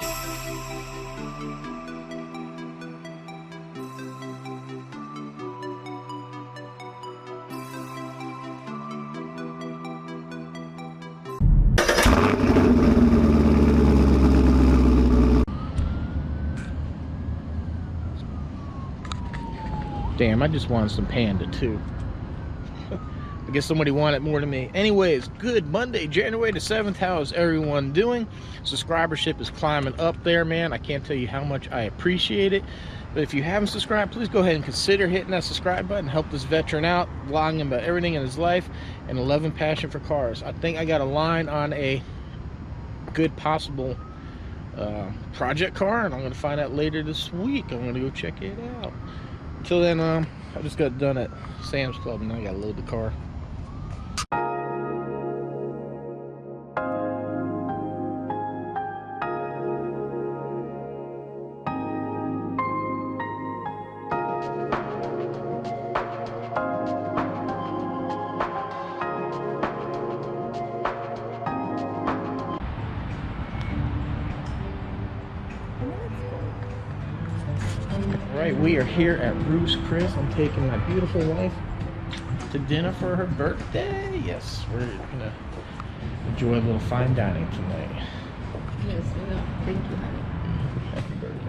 Damn, I just wanted some Panda too. I guess somebody wanted more than me. Anyways, good Monday, January the 7th. How is everyone doing? Subscribership is climbing up there, man. I can't tell you how much I appreciate it. But if you haven't subscribed, please go ahead and consider hitting that subscribe button. Help this veteran out, blogging about everything in his life, and a love and passion for cars. I think I got a line on a good possible project car, and I'm going to find out later this week. I'm going to go check it out. Until then, I just got done at Sam's Club, and now I got to load the car. Alright, we are here at Ruths Chris. I'm taking my beautiful wife to dinner for her birthday. Yes, we're gonna enjoy a little fine dining tonight. Yes, thank you, honey. Happy birthday.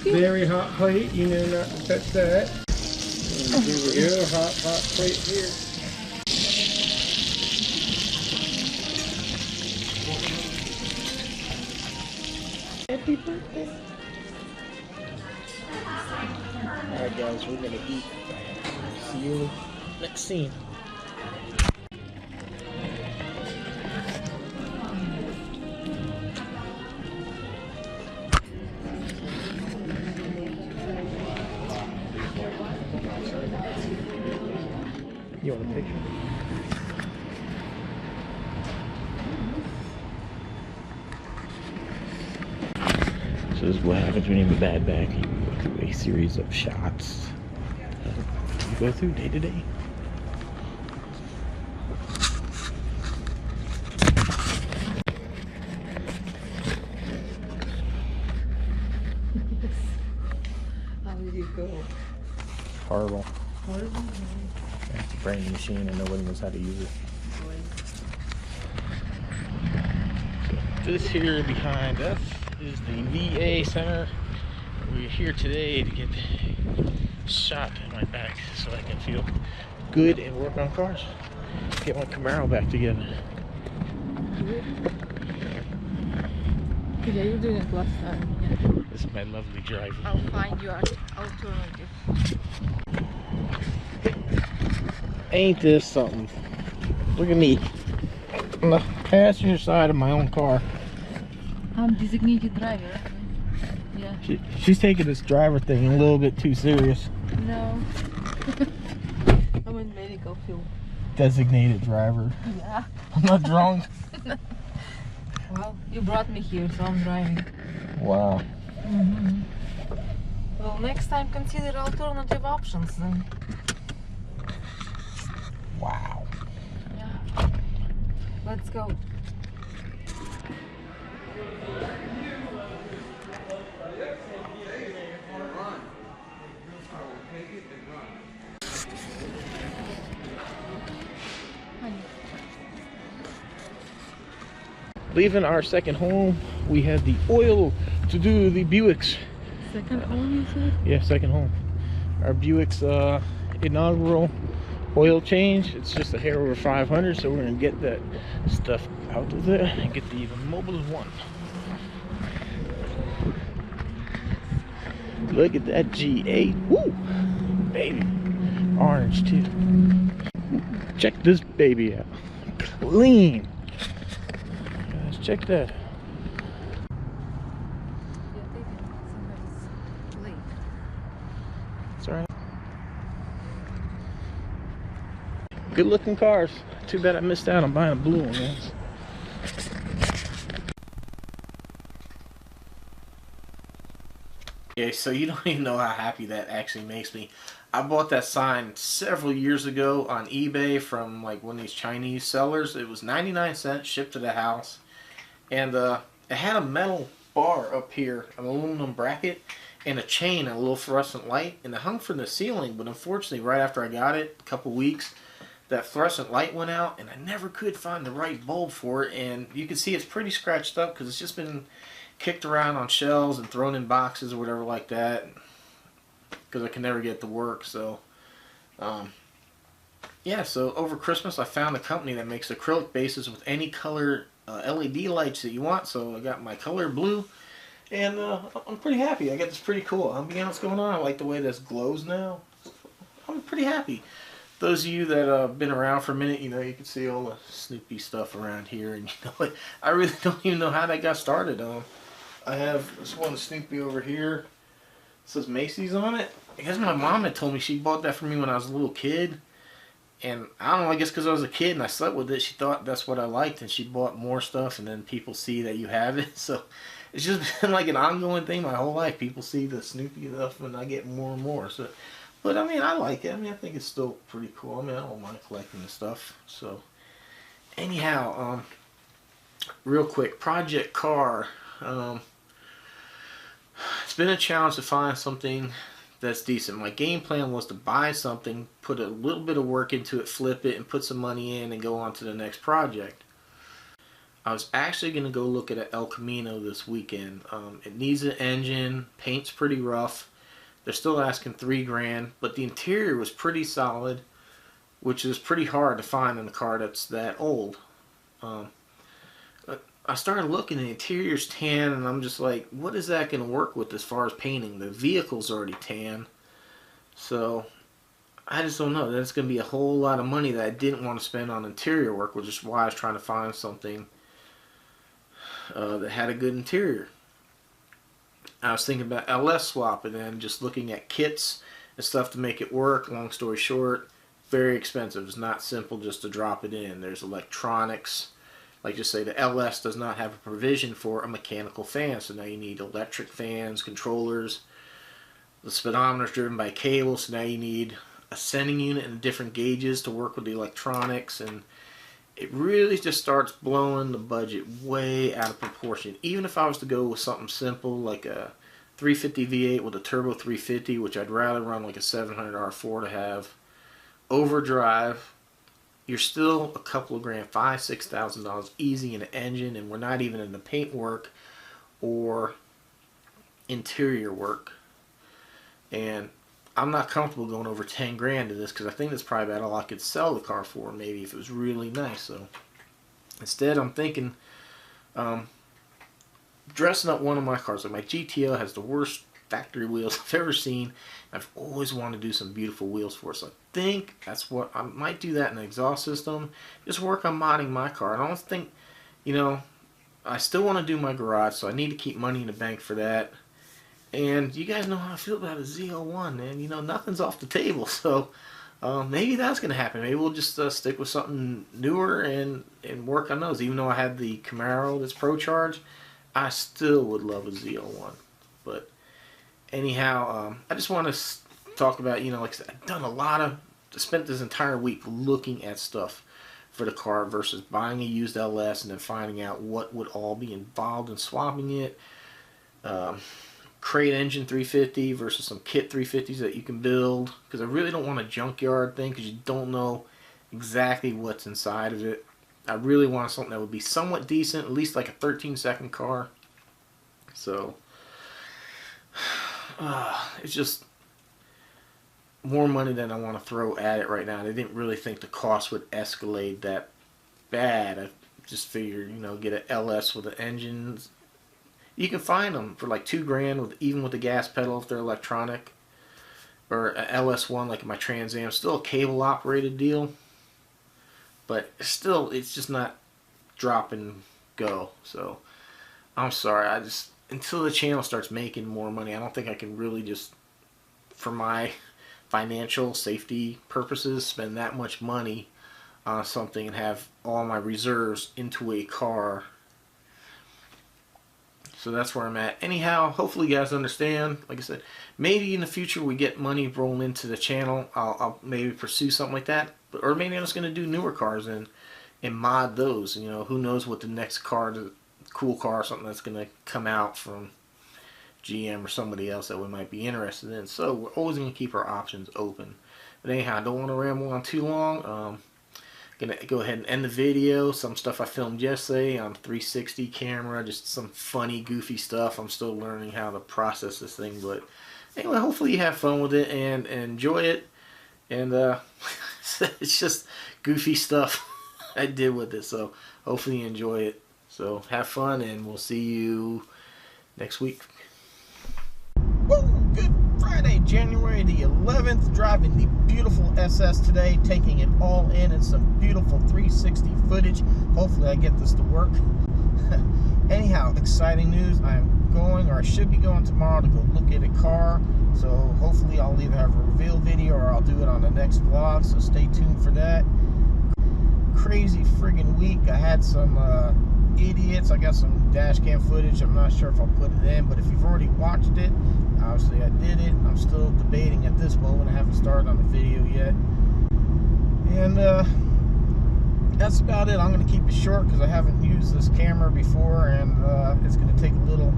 Very hot plate, you know not to touch that. And here we go, hot plate here. Happy birthday. Alright guys, we're gonna eat. See you next scene. You want a picture? So this is what happens when you have a bad back. You go through a series of shots. You go through day to day. How did you go? Horrible. Horrible? It's a brand new machine and nobody knows how to use it. So this here behind us is the VA Center. We're here today to get shot in my back so I can feel good and work on cars. Get my Camaro back together. Yeah, you did it last time. Yeah. This is my lovely driver. I'll find you an alternative. Ain't this something? Look at me on the passenger side of my own car. I'm designated driver. Yeah. She's taking this driver thing a little bit too serious. No. I'm in medical field. Designated driver. Yeah. I'm not drunk. Well, you brought me here, so I'm driving. Wow. Mm-hmm. Well, next time consider alternative options then. Wow. Yeah. Let's go. Leaving our second home, we had the oil to do the Buick's. Second home, you said? Yeah, second home. Our Buick's inaugural oil change. It's just a hair over 500, so we're gonna get that stuff out of there and get the Mobile One. Look at that G8. Woo! Baby. Orange too. Check this baby out. Clean. Guys, check that. It's alright. Good looking cars. Too bad I missed out on buying a blue one, man. Yeah, so you don't even know how happy that actually makes me. I bought that sign several years ago on eBay from like one of these Chinese sellers. It was 99 cents shipped to the house. And it had a metal bar up here, an aluminum bracket, and a chain and a little fluorescent light. And it hung from the ceiling, but unfortunately right after I got it, a couple weeks, that fluorescent light went out and I never could find the right bulb for it. And you can see it's pretty scratched up because it's just been kicked around on shelves and thrown in boxes or whatever like that, because I can never get it to work. So yeah, so over Christmas I found a company that makes acrylic bases with any color LED lights that you want. So I got my color blue, and I'm pretty happy. I got this pretty cool ambiance going on. I like the way this glows now. I'm pretty happy. Those of you that have been around for a minute, you know, you can see all the Snoopy stuff around here, and you know, I really don't even know how that got started. I have this one Snoopy over here. It says Macy's on it. I guess my mom had told me she bought that for me when I was a little kid. And I don't know, I guess because I was a kid and I slept with it, she thought that's what I liked, and she bought more stuff, and then people see that you have it. So it's just been like an ongoing thing my whole life. People see the Snoopy stuff and I get more and more. So, but I mean, I like it. I mean, I think it's still pretty cool. I mean, I don't mind collecting the stuff. So anyhow, real quick, project car. It's been a challenge to find something that's decent. My game plan was to buy something, put a little bit of work into it, flip it, and put some money in and go on to the next project. I was actually going to go look at an El Camino this weekend. It needs an engine, paint's pretty rough. They're still asking $3 grand, but the interior was pretty solid, which is pretty hard to find in a car that's that old. I started looking, the interior's tan, and I'm just like, what is that going to work with as far as painting? The vehicle's already tan. So, I just don't know. That's going to be a whole lot of money that I didn't want to spend on interior work, which is why I was trying to find something that had a good interior. I was thinking about LS swap, and then just looking at kits and stuff to make it work. Long story short, very expensive. It's not simple just to drop it in. There's electronics. Like just say the LS does not have a provision for a mechanical fan, so now you need electric fans, controllers. The speedometer is driven by cable, so now you need a sending unit and different gauges to work with the electronics, and it really just starts blowing the budget way out of proportion. Even if I was to go with something simple like a 350 V8 with a turbo 350, which I'd rather run like a 700 R4 to have overdrive, you're still a couple of grand, $5,000–$6,000 easy in an engine, and we're not even in the paint work or interior work. And I'm not comfortable going over 10 grand in this, because I think that's probably about all I could sell the car for, maybe if it was really nice. So instead, I'm thinking dressing up one of my cars. Like my GTO has the worst factory wheels I've ever seen. I've always wanted to do some beautiful wheels for it, so I think that's what I might do. That in the exhaust system, just work on modding my car. I don't think, you know, I still want to do my garage, so I need to keep money in the bank for that. And you guys know how I feel about a Z01, man. You know, nothing's off the table, so maybe that's gonna happen. Maybe we'll just stick with something newer and work on those. Even though I had the Camaro that's Pro Charge, I still would love a Z01. But anyhow, I just want to talk about, you know, like I said, I've done a lot of, spent this entire week looking at stuff for the car versus buying a used LS and then finding out what would all be involved in swapping it. Crate engine 350 versus some kit 350s that you can build, because I really don't want a junkyard thing, because you don't know exactly what's inside of it. I really want something that would be somewhat decent, at least like a 13-second car. So it's just more money than I want to throw at it right now. I didn't really think the cost would escalate that bad. I just figured, you know, get an LS with an engine. You can find them for like $2 grand, with even with the gas pedal if they're electronic, or an LS1 like my Trans Am. Still a cable operated deal, but still it's just not drop and go. So I'm sorry, I just, until the channel starts making more money, I don't think I can really just, for my financial safety purposes, spend that much money on something and have all my reserves into a car. So that's where I'm at. Anyhow, hopefully you guys understand. Like I said, maybe in the future we get money rolling into the channel. I'll maybe pursue something like that. Or maybe I'm just going to do newer cars and mod those. You know, who knows what the next car, the cool car or something that's going to come out from GM or somebody else that we might be interested in. So we're always going to keep our options open. But anyhow, I don't want to ramble on too long. Gonna go ahead and end the video. Some stuff I filmed yesterday on 360 camera, just some funny, goofy stuff. I'm still learning how to process this thing, but anyway, hopefully you have fun with it and enjoy it. And it's just goofy stuff I did with it, so hopefully you enjoy it. So have fun, and we'll see you next week. Woo! Good Friday, January the 11th, driving the beautiful SS today, taking it all in. It's some beautiful 360 footage. Hopefully I get this to work. Anyhow, exciting news. I'm going, or I should be going tomorrow to go look at a car. So hopefully I'll either have a reveal video or I'll do it on the next vlog, so stay tuned for that. Crazy friggin' week. I had some idiots. I got some dash cam footage. I'm not sure if I'll put it in, but if you've already watched it, obviously I did it. I'm still debating at this moment. I haven't started on the video yet. And that's about it. I'm going to keep it short because I haven't used this camera before, and it's going to take a little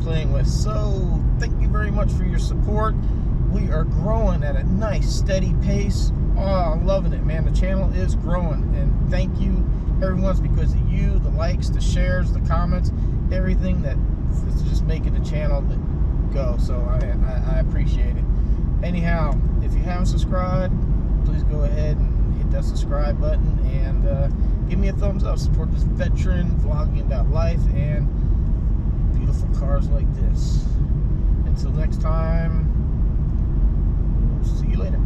playing with. So thank you very much for your support. We are growing at a nice steady pace. Oh, I'm loving it, man. The channel is growing, and thank you everyone. It's because of you, the likes, the shares, the comments, everything that is just making the channel go. So I appreciate it. Anyhow, if you haven't subscribed, please go ahead and hit that subscribe button and give me a thumbs up. Support this veteran vlogging about life and beautiful cars like this. Until next time, see you later.